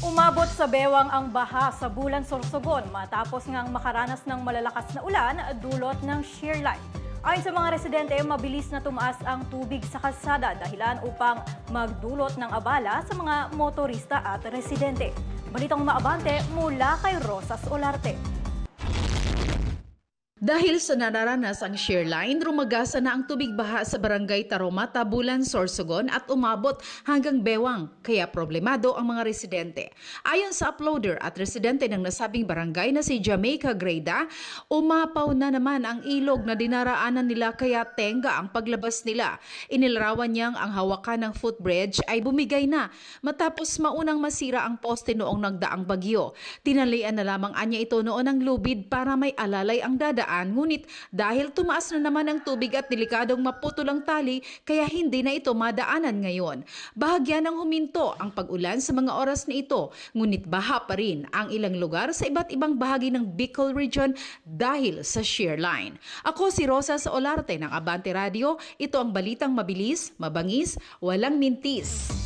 Umabot sa bewang ang baha sa Bulan Sorsogon matapos ngang makaranas ng malalakas na ulan dulot ng shear line. Ayon sa mga residente, mabilis na tumaas ang tubig sa kalsada dahilan upang magdulot ng abala sa mga motorista at residente. Balitang maabante mula kay Rosas Olarte. Dahil sa nararanas ang shear line, rumagasa na ang tubig baha sa barangay Taromata, Bulan, Sorsogon at umabot hanggang bewang, kaya problemado ang mga residente. Ayon sa uploader at residente ng nasabing barangay na si Jamaica Greda, umapaw na naman ang ilog na dinaraanan nila kaya tenga ang paglabas nila. Inilarawan niyang ang hawakan ng footbridge ay bumigay na matapos maunang masira ang poste noong nagdaang bagyo. Tinalian na lamang anya ito noon ng lubid para may alalay ang dadaan. Ngunit dahil tumaas na naman ang tubig at delikadong maputol ang tali, kaya hindi na ito madaanan ngayon. Bahagya ng huminto ang pag-ulan sa mga oras na ito, ngunit baha pa rin ang ilang lugar sa iba't ibang bahagi ng Bicol Region dahil sa shear line. Ako si Rosas Olarte ng Abante Radio. Ito ang balitang mabilis, mabangis, walang mintis.